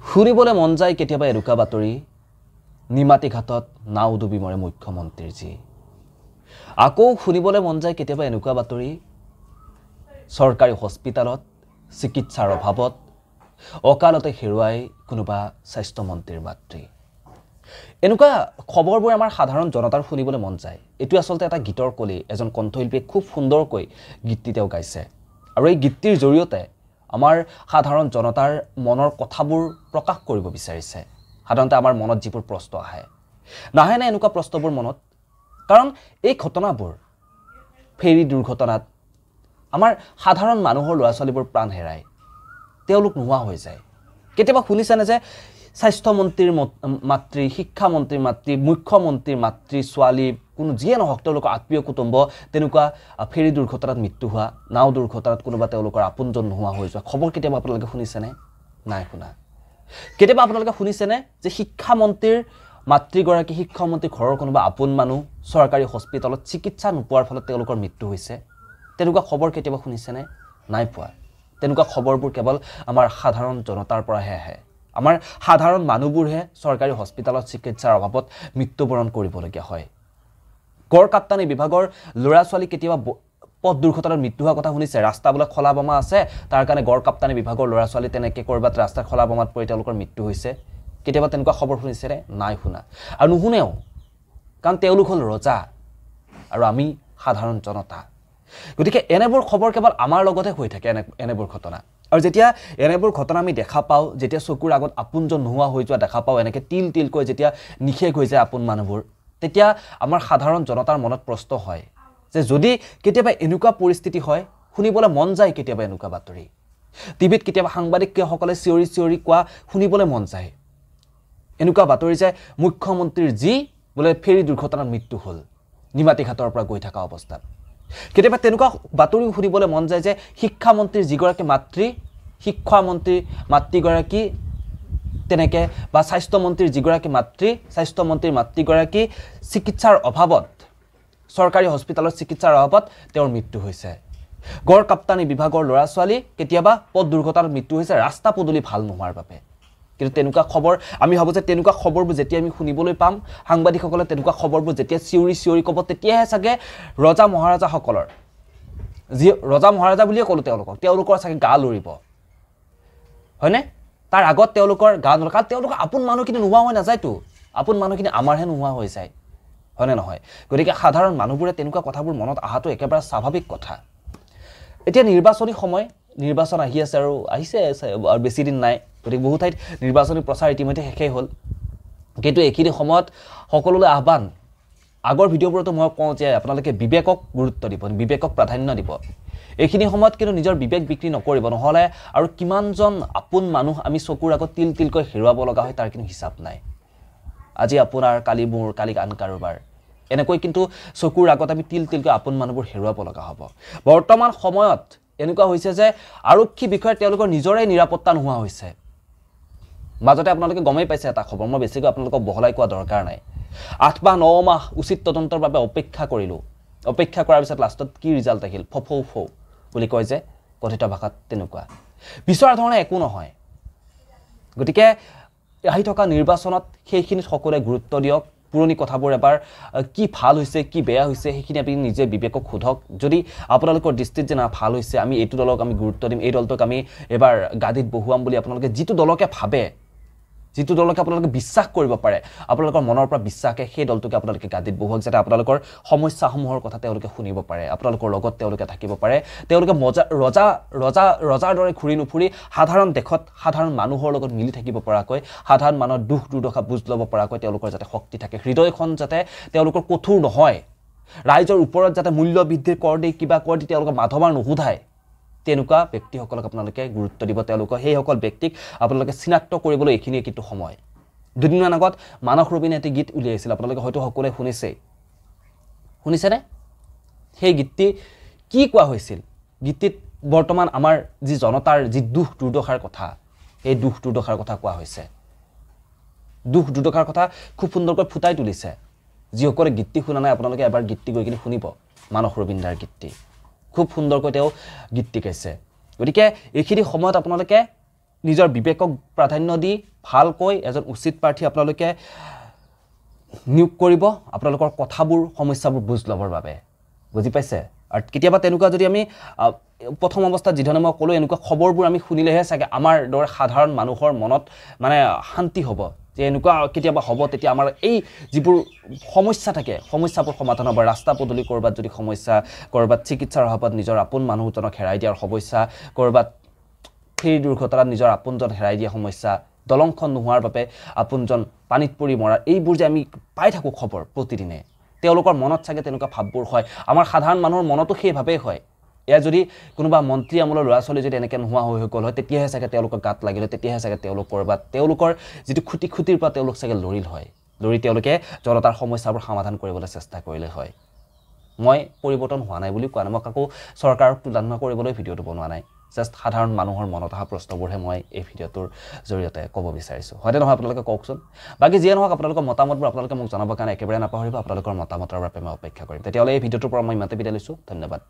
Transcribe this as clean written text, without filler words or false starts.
শুনিবলৈ মন যায় কেতিয়াবা এৰুকা বাতৰি নিমাতী ঘাটত নাও ডুবি মৰে মুখ্যমন্ত্ৰীৰ জি আকৌ শুনিবলৈ মন যায় কেতিয়াবা এনেকুৱা বাতৰি চৰকাৰী হস্পিটালত চিকিৎসাৰ অভাৱত অকালতে হেৰুৱাই কোনোবা স্বাস্থ্য মন্ত্ৰীৰ মাতৃ এনেকুৱা খবৰবোৰ আমাৰ সাধাৰণ জনতাৰ শুনিবলৈ মন যায় এটো আসলতে এটা গীতৰ কলি এজন কণ্ঠশিল্পীয়ে খুব সুন্দৰকৈ গীতটি তেওঁ গাইছে আৰু এই গীতটিৰ জৰিয়তে আমাৰ সাধাৰণ জনতাৰ মনৰ কথাবোৰ প্ৰকাশ কৰিব বিচাৰিছে সাধাৰণতে আমাৰ মনত যিবোৰ প্ৰশ্ন আহে নাহে না এনেকুৱা প্ৰশ্নবোৰ মনত কাৰণ এই ঘটনাবোৰ ফেৰী দুৰ্ঘটনাত আমাৰ সাধাৰণ মানুহৰ ল'ৰা ছোৱালীবোৰ প্ৰাণ হেৰায় তেওঁলোক নোহোৱা হৈ যায় কেতিয়াবা শুনিছেনে যে স্বাস্থ্য মন্ত্ৰীৰ মাতৃ শিক্ষা মন্ত্ৰীৰ মাতৃ মুখ্যমন্ত্ৰীৰ মাতৃ ছোৱালী কোনো যিয়ে নহওক তেওঁলোকৰ আত্মীয় কুটুম্ব তেনেকুৱা ফেৰী দুৰ্ঘটনাত মৃত্যু হোৱা নাও দুৰ্ঘটনাত কোনোবা তেওঁলোকৰ আপোনজন নোহোৱা হৈ যোৱা খবৰ কেতিয়াবা আপোনালোকে শুনিছেনে নাই শুনা কেতিয়াবা আপোনালোকে শুনিছেনে যে শিক্ষা মন্ত্ৰীৰ মাতৃগৰাকী শিক্ষামন্ত্ৰী ঘৰৰ কোনোবা আপোন মানুহ চৰকাৰী হস্পিটালত চিকিৎসা নোপোৱাৰ ফলত তেওঁলোকৰ মৃত্যু হৈছে তেনেকুৱা খবৰ কেতিয়াবা শুনিছেনে নাই পোৱা তেনেকুৱা খবৰবোৰ কেৱল আমাৰ সাধাৰণ জনতাৰ পৰাহে আহে আমাৰ সাধাৰণ মানুহবোৰহে চৰকাৰী হস্পিটালত চিকিৎসাৰ অভাৱত মৃত্যুবৰণ কৰিবলগীয়া হয় গড় কাপ্তানি বিভাগৰ ল'ৰা ছোৱালী কেতিয়াবা পথ দুৰ্ঘটনাত মৃত্যু হোৱাৰ কথা শুনিছে ৰাস্তা বোলে খলা বমা আছে তাৰ কাৰণে গড় কাপ্তানি বিভাগৰ ল'ৰা ছোৱালী তেনেকৈ কৰবাত ৰাস্তাত খলা বমাত পৰি তেওঁলোকৰ মৃত্যু হৈছে কেতিয়াবা তেনেকুৱা খবৰ শুনিছেনে নাই শুনা আৰু নুশুনেও কাৰণ তেওঁলোক হ'ল ৰজা আৰু আমি সাধাৰণ জনতা গতিকে এনেবোৰ খবৰ কেৱল আমাৰ লগতে হৈ থাকে এনেবোৰ ঘটনা আৰু যেতিয়া এনেবোৰ ঘটনা আমি দেখা পাওঁ যেতিয়া চকুৰ আগত আপোনজন নোহোৱা হৈ যোৱা দেখা পাওঁ এনেকৈ তিল তিলকৈ যেতিয়া নিখেষ হৈ যায় আপোন মানুহবোৰ তেতিয়া আমাৰ সাধাৰণ জনতাৰ মনত প্ৰশ্ন হয় যে যদি কেতিয়াবা এনেকুৱা পৰিস্থিতি হয় শুনিবলৈ মন যায় কেতিয়াবা এনেকুৱা বাতৰি টিভিত কেতিয়াবা সাংবাদিকসকলে চিঞৰি চিঞৰি কোৱা শুনিবলৈ মন যায় এনেকুৱা বাতৰি যে মুখ্যমন্ত্ৰীৰ জি বোলে ফেৰী দুৰ্ঘটনাত মৃত্যু হ'ল নিমাতী ঘাটৰ পৰা গৈ থকা অৱস্থাত কেতিয়াবা তেনেকুৱা বাতৰি শুনিবলৈ মন যায় যে শিক্ষা মন্ত্ৰীৰ যিগৰাকী মাতৃ শিক্ষা মন্ত্ৰীৰ মাতৃগৰাকী তেনেকৈ বা স্বাস্থ্য মন্ত্ৰীৰ যিগৰাকী মাতৃ স্বাস্থ্য মন্ত্ৰীৰ মাতৃগৰাকী চিকিৎসাৰ অভাৱত চৰকাৰী হস্পিটালত চিকিৎসাৰ অভাৱত তেওঁৰ মৃত্যু হৈছে গড় কাপ্তানি বিভাগৰ ল'ৰা ছোৱালী কেতিয়াবা পথ দুৰ্ঘটনাত মৃত্যু হৈছে ৰাস্তা পদূলি ভাল নোহোৱাৰ বাবে কিন্তু তেনেকুৱা খবৰ আমি ভাবোঁ যে তেনেকুৱা খবৰবোৰ যেতিয়া আমি শুনিবলৈ পাম সাংবাদিকসকলে তেনেকুৱা খবৰবোৰ যেতিয়া চিঞৰি চিঞৰি ক'ব তেতিয়াহে চাগে ৰজা মহাৰাজাসকলৰ যি ৰজা মহাৰাজা বুলিয়ে ক'লোঁ তেওঁলোকৰ চাগে গা লৰিব হয়নে তাৰ আগত তেওঁলোকৰ গা নলৰে কাৰণ তেওঁলোকৰ আপোন মানুহখিনি নোহোৱা হৈ নাযায়তো আপোন মানুহখিনি আমাৰহে নোহোৱা হৈ যায় হয়নে নহয় গতিকে সাধাৰণ মানুহবোৰে তেনেকুৱা কথাবোৰ মনত অহাটো একেবাৰে স্বাভাৱিক কথা এতিয়া নিৰ্বাচনী সময় নিৰ্বাচন আহি আছে আৰু আহিছে আৰু বেছি দিন নাই গতিকে বহু ঠাইত নিৰ্বাচনী প্ৰচাৰ ইতিমধ্যে শেষেই হ'ল কিন্তু এইখিনি সময়ত সকলোলৈ আহ্বান আগৰ ভিডিঅ'বোৰতো মই কওঁ যে আপোনালোকে বিবেকক গুৰুত্ব দিব বিবেকক প্ৰাধান্য দিব এইখিনি সময়ত কিন্তু নিজৰ বিবেক বিক্ৰী নকৰিব নহ'লে আৰু কিমানজন আপোন মানুহ আমি চকুৰ আগত তিল তিলকৈ হেৰুৱাব লগা হয় তাৰ কিন্তু হিচাপ নাই আজি আপোনাৰ কালি মোৰ কালি আন কাৰোবাৰ এনেকৈ কিন্তু চকুৰ আগত আমি তিল তিলকৈ আপোন মানুহবোৰ হেৰুৱাব লগা হ'ব বৰ্তমান সময়ত এনেকুৱা হৈছে যে আৰক্ষী বিষয়ে তেওঁলোকৰ নিজৰে নিৰাপত্তা নোহোৱা হৈছে মাজতে আপোনালোকে গমেই পাইছে এটা খবৰ মই বেছিকৈ আপোনালোকক বহলাই কোৱা দৰকাৰ নাই 8 মাহ 9 মাহ উচিত তদন্তৰ বাবে অপেক্ষা কৰিলোঁ অপেক্ষা কৰাৰ পিছত লাষ্টত কি ৰিজাল্ট আহিল ফফৌ ফৌ বুলি কয় যে কথিত ভাষাত তেনেকুৱা বিচৰা ধৰণে একো নহয় গতিকে আহি থকা নিৰ্বাচনত সেইখিনিত সকলোৱে গুৰুত্ব দিয়ক পুৰণি কথাবোৰ এবাৰ কি ভাল হৈছে কি বেয়া হৈছে সেইখিনি আপুনি নিজে বিবেকক সোধক যদি আপোনালোকৰ দৃষ্টিত যে না ভাল হৈছে আমি এইটো দলক আমি গুৰুত্ব দিম এই দলটোক আমি এবাৰ গাদীত বহুৱাম বুলি আপোনালোকে যিটো দলকে ভাবে যিটো দলকে আপোনালোকে বিশ্বাস কৰিব পাৰে আপোনালোকৰ মনৰ পৰা বিশ্বাসে সেই দলটোকে আপোনালোকে গাদীত বহুৱাক যাতে আপোনালোকৰ সমস্যাসমূহৰ কথা তেওঁলোকে শুনিব পাৰে আপোনালোকৰ লগত তেওঁলোকে থাকিব পাৰে তেওঁলোকে ৰজাৰ দৰে ঘূৰি নুফুৰি সাধাৰণ দেশত সাধাৰণ মানুহৰ লগত মিলি থাকিব পৰাকৈ সাধাৰণ মানুহৰ দুখ দুৰ্দশা বুজ ল'ব পৰাকৈ তেওঁলোকৰ যাতে শক্তি থাকে হৃদয়খন যাতে তেওঁলোকৰ কঠোৰ নহয় ৰাইজৰ ওপৰত যাতে মূল্য বৃদ্ধিৰ কৰ দি কিবা কৰ দি তেওঁলোকৰ মাধমাৰ নুশুধায় তেনেকুৱা ব্যক্তিসকলক আপোনালোকে গুৰুত্ব দিব তেওঁলোকৰ সেইসকল ব্যক্তিক আপোনালোকে চিনাক্ত কৰিবলৈ এইখিনিয়ে কিন্তু সময় দুদিনমান আগত মানস ৰবিনে এটি গীত উলিয়াইছিল আপোনালোকে হয়তো সকলোৱে শুনিছেনে সেই গীতটি কি কোৱা হৈছিল গীতটিত বৰ্তমান আমাৰ যি জনতাৰ যি দুখ দুৰ্দশাৰ কথা এই দুখ দুৰ্দশাৰ কথা কোৱা হৈছে দুখ দুৰ্দশাৰ কথা খুব সুন্দৰকৈ ফুটাই তুলিছে যিসকলে গীতটি শুনা নাই আপোনালোকে এবাৰ গীতটি গৈ কিনে শুনিব মানস ৰবিন্দাৰ গীতটি খুব সুন্দৰকৈ তেওঁ গীতটি গাইছে গতিকে এইখিনি সময়ত আপোনালোকে নিজৰ বিবেকক প্ৰাধান্য দি ভালকৈ এজন উচিত প্ৰাৰ্থী আপোনালোকে নিয়োগ কৰিব আপোনালোকৰ কথাবোৰ সমস্যাবোৰ বুজ ল'বৰ বাবে বুজি পাইছে আৰু কেতিয়াবা তেনেকুৱা যদি আমি প্ৰথম অৱস্থাত যিধৰণে মই ক'লো এনেকুৱা খবৰবোৰ আমি শুনিলেহে চাগে আমাৰ দৰে সাধাৰণ মানুহৰ মনত মানে শান্তি হ'ব যে এনেকুৱা কেতিয়াবা হ'ব তেতিয়া আমাৰ এই যিবোৰ সমস্যা থাকে সমস্যাবোৰ সমাধান হ'ব ৰাস্তা পদূলি কৰবাত যদি সমস্যা কৰবাত চিকিৎসাৰ অভাৱত নিজৰ আপোন মানুহজনক হেৰাই দিয়াৰ সমস্যা কৰবাত ফেৰী দুৰ্ঘটনাত নিজৰ আপোনজন হেৰাই দিয়া সমস্যা দলংখন নোহোৱাৰ বাবে আপোনজন পানীত পৰি মৰাৰ এইবোৰ যে আমি পাই থাকোঁ খবৰ প্ৰতিদিনে তেওঁলোকৰ মনত চাগে তেনেকুৱা ভাববোৰ হয় আমাৰ সাধাৰণ মানুহৰ মনতো সেইভাৱেই হয় এয়া যদি কোনোবা মন্ত্ৰী আমলৰ ল'ৰা ছোৱালী যদি এনেকৈ নোহোৱা হৈ গ'ল হয় তেতিয়াহে চাগে তেওঁলোকৰ গাত লাগিল তেতিয়াহে চাগে তেওঁলোকৰ বা তেওঁলোকৰ যিটো খুটিৰ পৰা তেওঁলোক চাগে লৰিল হয় লৰি তেওঁলোকে জনতাৰ সমস্যাবোৰ সমাধান কৰিবলৈ চেষ্টা কৰিলে হয় মই পৰিৱৰ্তন হোৱা নাই বুলি কোৱা নাই মই কাকো চৰকাৰক তুলনা কৰিবলৈ ভিডিঅ'টো বনোৱা নাই জাষ্ট সাধাৰণ মানুহৰ মনত অহা প্ৰশ্নবোৰহে মই এই ভিডিঅ'টোৰ জৰিয়তে ক'ব বিচাৰিছোঁ হয়নে নহয় আপোনালোকে কওকচোন বাকী যিয়ে নহওক আপোনালোকৰ মতামতবোৰ আপোনালোকে মোক জনাবৰ কাৰণে একেবাৰে নাপাহৰিব আপোনালোকৰ মতামতৰ বাবে মই অপেক্ষা কৰিম তেতিয়াহ'লে এই ভিডিঅ'টোৰ পৰা মই ইমানতে বিদায় লৈছোঁ ধন্যবাদ